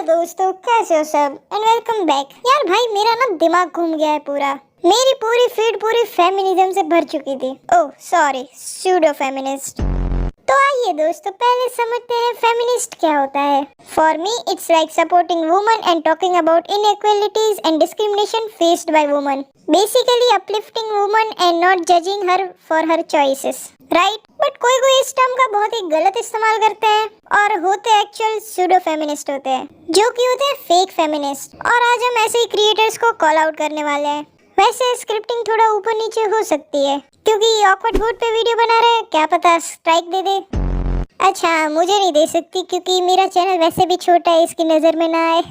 दोस्तों, कैसे हो सब एंड वेलकम बैक। यार भाई मेरा ना दिमाग घूम गया है पूरा। मेरी पूरी फीड पूरी फेमिनिज्म से भर चुकी थी। Oh sorry, pseudo feminist. तो आइए दोस्तों पहले समझते हैं फेमिनिस्ट क्या होता है। For me it's like supporting woman and talking about inequalities and discrimination faced by woman. Basically uplifting woman and not judging her for her choices, right. But कोई कोई इस टर्म का बहुत ही गलत इस्तेमाल करते हैं और होते एक्चुअल सूडो फेमिनिस्ट होते हैं, जो कि होते हैं फेक फेमिनिस्ट। और आज हम ऐसे ही क्रिएटर्स को कॉल आउट करने वाले हैं। वैसे स्क्रिप्टिंग थोड़ा ऊपर नीचे हो सकती है क्योंकि ऑकवर्ड गुड पे वीडियो बना रहे हैं, क्या पता स्ट्राइक दे दे। अच्छा मुझे नहीं दे सकती क्योंकि मेरा चैनल वैसे भी छोटा है, इसकी नजर में ना आए।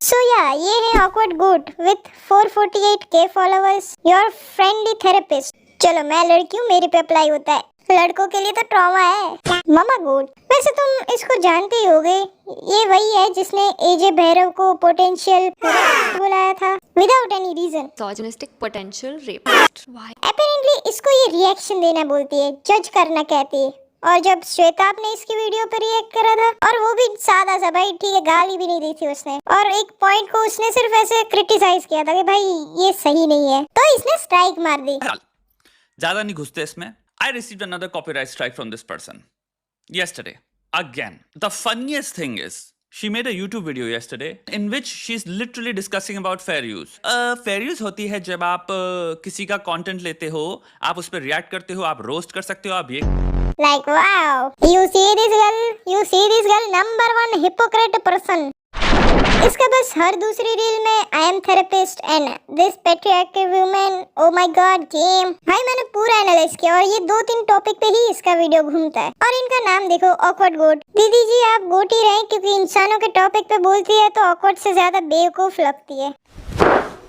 सो या ये है awkward good with 448K followers, your friendly therapist. चलो मैं लड़की हूँ, मेरे पे अप्लाई होता है, लड़कों के लिए तो ट्रॉमा है। मामा गुड। वैसे तुम इसको जानते ही होगे, ये वही है जिसने एजे भैरव को पोटेंशियल बुलाया था without any reason. Misogynistic potential rapist. Apparently इसको ये रिएक्शन देना बोलती है, जज करना कहती है। और जब श्वेताब ने इसकी वीडियो पर रिएक्ट करा था, और वो भी सादा सा भाई, ठीक है गाली भी नहीं दी थी उसने, और एक पॉइंट को उसने सिर्फ ऐसे क्रिटिसाइज किया था कि भाई ये सही नहीं है, तो इसने स्ट्राइक मार दी। ज्यादा नहीं घुसते इसमें। I received another copyright strike from this person yesterday. Again, the funniest thing is she made a YouTube video yesterday in which she's literally discussing about fair use. Fair use होती है जब आप किसी का content लेते हो, आप उस पर react करते हो, आप roast कर सकते हो, आप ये Like wow, you see this girl, number one hypocrite person. इसका बस हर दूसरी रील में I am therapist and this patriarchal women, oh my God game. भाई मैंने पूरा एनालाइज किया और ये 2-3 टॉपिक पे ही इसका वीडियो घूमता है। और इनका नाम देखो, ऑकवर्ड गोट। दीदी जी आप गोट ही रहे क्योंकि इंसानों के टॉपिक पे बोलती है तो ऑकवर्ड से ज्यादा बेवकूफ लगती है।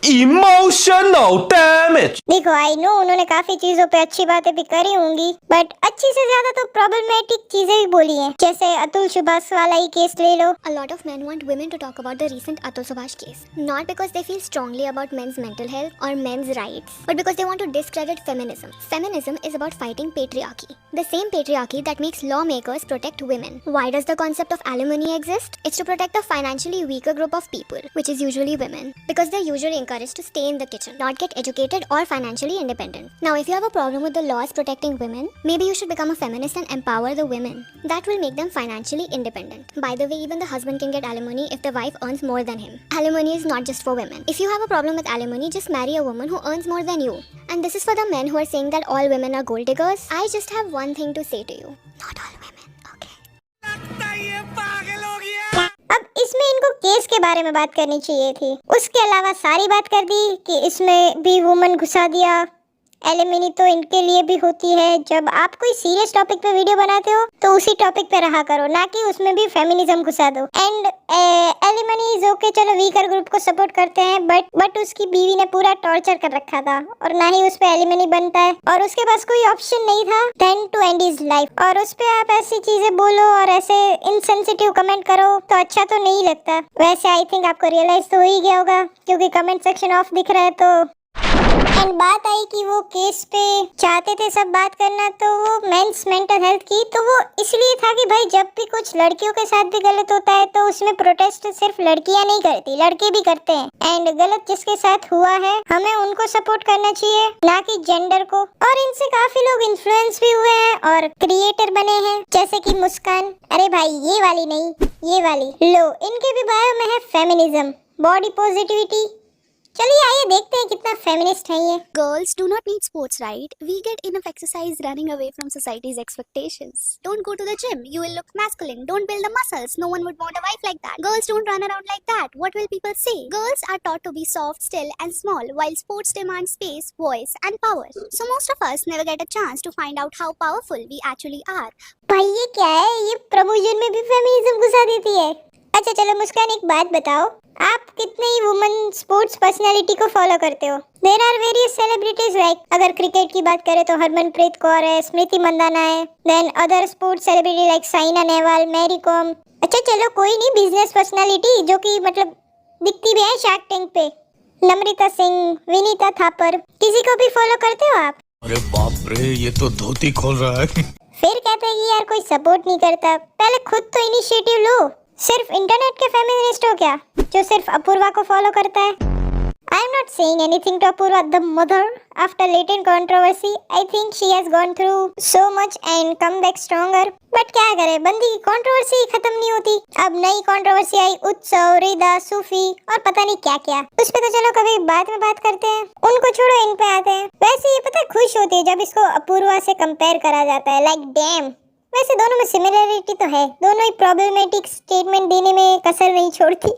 Emotional damage। देखो आई नो उन्होंने काफी चीजों पे अच्छी बातें भी करी होंगी, बट अच्छी से ज्यादा तो प्रॉब्लमेटिक चीजें भी बोली हैं, जैसे अतुल सुभाष वाला ही केस ले लो। A lot of men want women to talk about the recent Atul Subhash case, not because they feel strongly about men's mental health or men's rights, but because they want to discredit feminism. Feminism is about fighting patriarchy, the same patriarchy that makes lawmakers protect women. Why does the concept of alimony exist? It's to protect a financially weaker group of people, which is usually women, because they're usually encouraged to stay in the kitchen, not get educated or financially independent. Now, if you have a problem with the laws protecting women, maybe you should become a feminist and empower the women. That will make them financially independent. By the way, even the husband can get alimony if the wife earns more than him. Alimony is not just for women. If you have a problem with alimony, just marry a woman who earns more than you. And this is for the men who are saying that all women are gold diggers. I just have one thing to say to you. Not all women, okay? अब इसमें इनको case के बारे में बात करनी चाहिए थी, उसके अलावा सारी बात कर दी कि इसमें भी वुमन घुसा दिया। एलिमिनी तो इनके लिए भी होती है। जब आप कोई सीरियस टॉपिक पे वीडियो बनाते हो तो उसी टॉपिक पे रहा करो, ना कि उसमें भी फेमिनिज्म घुसा दो। एंड एलिमिनी इज ओके, चलो वीकर ग्रुप को सपोर्ट करते हैं, बट उसकी बीवी ने पूरा टॉर्चर कर रखा था और ना ही उस पे एलिमिनी बनता है और उसके पास कोई ऑप्शन नहीं था than to end his life. और उस पे आप ऐसी चीजें बोलो और ऐसे इनसेंसिटिव कमेंट करो तो अच्छा तो नहीं लगता। वैसे आई थिंक आपको रियलाइज तो हो ही गया होगा क्योंकि कमेंट सेक्शन ऑफ दिख रहा है। तो एंड बात आई कि वो केस पे चाहते थे सब बात करना, तो वो मेंस मेंटल हेल्थ की, तो वो इसलिए था कि भाई जब भी कुछ लड़कियों के साथ भी गलत होता है तो उसमें प्रोटेस्ट सिर्फ लड़कियां नहीं करती, लड़के भी करते हैं। एंड गलत जिसके साथ हुआ है हमें उनको सपोर्ट करना चाहिए, ना कि जेंडर को। और इनसे काफी लोग इन्फ्लुएंस भी हुए हैं और क्रिएटर बने हैं, जैसे कि मुस्कान। अरे भाई ये वाली नहीं, ये वाली लो। इनके भी बायो में है फेमिनिज्म, बॉडी पॉजिटिविटी। चलिए आइए देखते हैं कितना फेमिनिस्ट है ये। Girls do not need sports, right? We get enough exercise running away from society's expectations. Don't go to the gym, you will look masculine. Don't build the muscles, no one would want a wife like that. Girls don't run around like that, what will people say? Girls are taught to be soft, still and small, while sports demand space, voice and power. So most of us never get a chance to find out how powerful we actually are. भाई ये क्या है, ये promotion में भी feminism घुसा देती है। अच्छा चलो मुस्कान एक बात बताओ, आप कितने ही वुमन स्पोर्ट्स पर्सनालिटी को फॉलो करते हो? There are various celebrities, like अगर क्रिकेट की बात करें तो हरमनप्रीत कौर है, स्मृति मंदाना है, then other sports celebrity like Saina Nehwal, Mary Kom. अच्छा चलो कोई नहीं, बिजनेस पर्सनालिटी जो कि मतलब दिखती भी है शार्क टैंक पे, नम्रता सिंह, विनीता थापर, किसी को भी फॉलो करते हो आप? अरे बाप रे, ये तो धोती खोल रहा है। फिर कहते हैं कि यार कोई सपोर्ट नहीं करता। पहले खुद तो इनिशिएटिव लो, सिर्फ इंटरनेट के फेमिनिस्ट हो क्या, जो सिर्फ अपूर्वा को फॉलो करता है? I am not saying anything to Apurva, the mother. After latent controversy, I think she has gone through so much and come back stronger. But क्या करे, बंदी की कंट्रोवर्सी खत्म नहीं होती। अब नई कंट्रोवर्सी आई, उत्सव, रिदा, सूफी और पता नहीं क्या क्या। उस पे तो चलो कभी बाद में बात करते हैं, उनको छोड़ो, इन पे आते हैं। वैसे ये पता खुश होती है जब इसको अपूर्वा से कंपेयर करा जाता है, लाइक डैम। वैसे दोनों में सिमिलरिटी तो है, दोनों ही प्रॉब्लमेटिक स्टेटमेंट देने में कसर नहीं छोड़ती।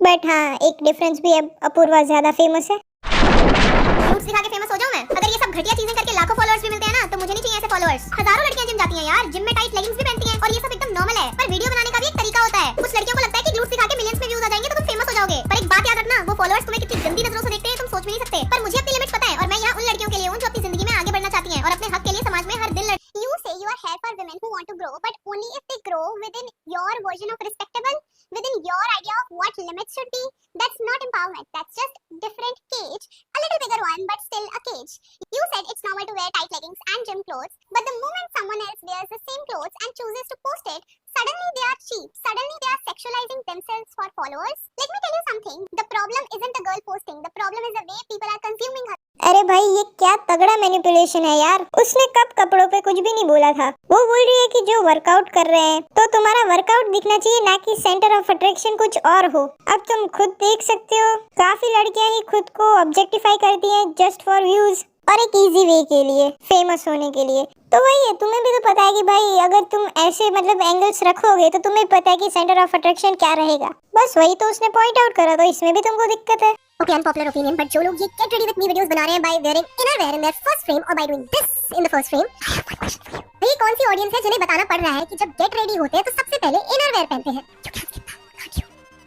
बट हाँ, एक डिफरेंस भी है, अपूर्वा ज्यादा फेमस है। फ्रूट्स दिखा के फेमस हो जाऊं मैं? अगर ये सब घटिया चीजें करके लाखों फॉलोअर्स भी मिलते हैं ना, तो मुझे नहीं चाहिए ऐसे फॉलोअर्स। हजारों लड़कियां जिम जाती हैं यार, जिम में टाइट लेगिंग्स भी पहनती हैं और ये सब एकदम नॉर्मल है। पर वीडियो बनाने का भी एक तरीका होता है। कुछ लड़कियों को लगता है कि ग्लूट्स दिखा के मिलियंस में व्यूज आ जाएंगे तो तुम फेमस हो जाओगे। पर एक बात याद रखना, वो फॉलोअर्स तुम्हें कितनी गंदी नजरों से देखते हैं तुम सोच भी नहीं सकते। पर मुझे अपनी लिमिट पता है और मैं यहाँ उन लड़कियों के लिए हूँ जो अपनी जिंदगी में आगे बढ़ना चाहती हैं और अपने हक के लिए समाज में हर दिन You say you are here for women who want to grow, but only if they grow within your version of respectable, within your idea of what limits should be. That's not empowerment. That's just different cage, a little bigger one, but still a cage. You said it's normal to wear tight leggings and gym clothes, but the moment someone else wears the same clothes and chooses to post it, suddenly they are cheap. Suddenly they are sexualizing themselves for followers. Let me tell you something. The problem isn't the girl posting. The problem is the way people are consuming her. अरे भाई, ये क्या तगड़ा manipulation है यार। उसने कब कपड़ों पे कुछ भी नहीं बोला था। वो बोल रही है कि जो वर्कआउट कर रहे हैं तो तुम्हारा वर्कआउट दिखना चाहिए, ना कि सेंटर ऑफ अट्रैक्शन कुछ और हो। अब तुम खुद देख सकते हो, काफी लड़कियां ही खुद को ऑब्जेक्टिफाई करती हैं जस्ट फॉर व्यूज और एक इजी वे के लिए, फेमस होने के लिए। तो वही है, तुम्हें भी तो पता है कि भाई अगर तुम ऐसे मतलब एंगल्स रखोगे तो तुम्हें पता है कि सेंटर ऑफ अट्रैक्शन क्या रहेगा। बस वही तो उसने पॉइंट आउट करा, तो इसमें भी तुमको दिक्कत है। Okay, unpopular opinion, but जो लोग ये get ready with me videos बना रहे हैं by wearing innerwear in their first frame or by doing this in the first frame, I have one question for you. ये कौन सी ऑडियंस है जिन्हें बताना पड़ रहा है कि जब get ready होते हैं तो सबसे पहले innerwear पहनते हैं? You can't skip that, can't you?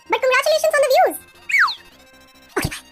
But congratulations on the views. Okay, bye.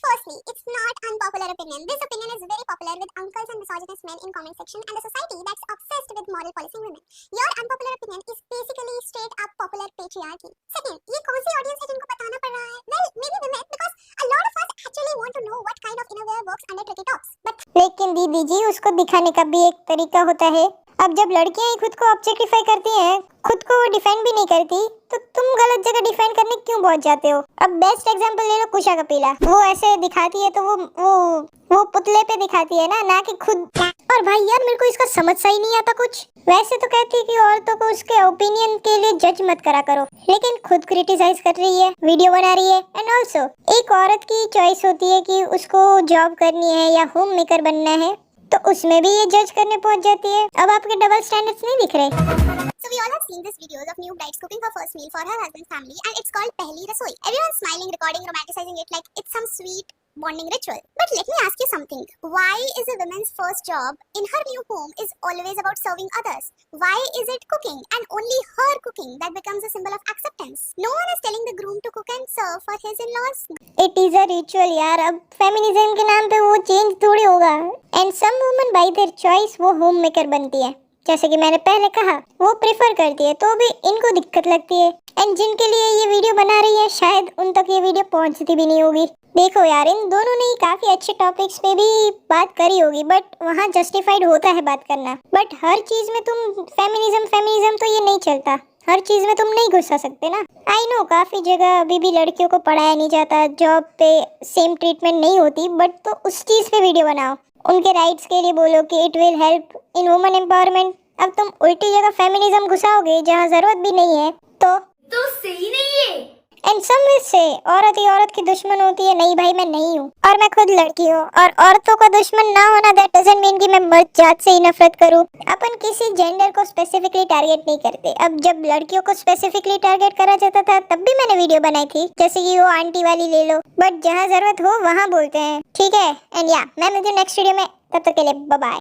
Firstly, it's not unpopular opinion. This opinion is very popular with uncles and misogynist men in comment section and a society that's obsessed with moral policing women. Your unpopular opinion is basically straight up popular patriarchy. Second, ये कौन सी audience है जिनको बताना पड़ रहा है? Well, maybe women, because a lot of us actually want to know what kind of innerwear works under tricky tops. But लेकिन दीदी जी, उसको दिखाने का भी एक तरीका होता है। अब जब लड़कियां ही खुद को ऑब्जेक्टिफाई करती हैं, खुद को वो डिफेंड भी नहीं करती, तो तुम गलत जगह डिफेंड करने क्यों पहुंच जाते हो? अब बेस्ट एग्जांपल ले लो कुशा कपिला। वो ऐसे दिखाती है तो वो पुतले पे दिखाती है ना कि खुद। और भाई यार, मेरे को इसका समझ सा ही नहीं आता कुछ। वैसे तो कहती है कि औरतों को उसके ओपिनियन के लिए जज मत करा करो, लेकिन खुद क्रिटिसाइज कर रही है, वीडियो बना रही है। एंड ऑल्सो एक औरत की चॉइस होती है कि उसको जॉब करनी है या होम मेकर बनना है, तो उसमें भी ये जज करने पहुंच जाती है। अब आपके डबल स्टैंडर्ड्स नहीं दिख रहे? So we all have seen these videos of new brides cooking her first meal for her husband's family, and it's called Pehli Rasoi. Everyone's smiling, recording, romanticizing it like it's some sweet bonding ritual. But let me ask you something. Why is a woman's first job in her new home is always about serving others? Why is it cooking and only her cooking that becomes a symbol of acceptance? No one is telling the groom to cook and serve for his in-laws. It is a ritual यार। अब feminism के नाम पे वो change थोड़ी होगा। And some woman by their choice वो home maker बनती है, जैसे कि मैंने पहले कहा, वो प्रेफर करती है, तो भी इनको दिक्कत लगती है। एंड जिनके लिए ये वीडियो बना रही है, शायद उन तक ये वीडियो पहुंचती भी नहीं होगी। देखो यार, इन दोनों ने काफी अच्छे टॉपिक्स पे भी बात करी होगी, बट वहाँ जस्टिफाइड होता है बात करना। बट हर चीज में तुम फेमिनिज्म तो ये नहीं चलता। हर चीज में तुम नहीं घुस सकते ना। आई नो काफी जगह अभी भी लड़कियों को पढ़ाया नहीं जाता, जॉब पे सेम ट्रीटमेंट नहीं होती, बट तो उस चीज पे वीडियो बनाओ, उनके राइट्स के लिए बोलो कि it will help in woman empowerment. अब तुम उल्टी जगह फेमिनिज्म घुसाओगे जहाँ जरूरत भी नहीं है, तो सही नहीं है। एंड सम विल से औरत ही औरत की दुश्मन होती है। नहीं भाई, मैं नहीं हूँ, और मैं खुद लड़की हूँ, और औरतों का दुश्मन ना होना दैट डजंट मीन कि मैं मर्द जात से ही नफरत करूँ। अपन किसी जेंडर को स्पेसिफिकली टारगेट नहीं करते। अब जब लड़कियों को स्पेसिफिकली टारगेट करा जाता था तब भी मैंने वीडियो बनाई थी, जैसे कि वो आंटी वाली ले लो। बट जहाँ जरूरत हो वहाँ बोलते हैं, ठीक है? एंड या मैं मिलती हूँ नेक्स्ट वीडियो में, तब तक के लिए बाय बाय।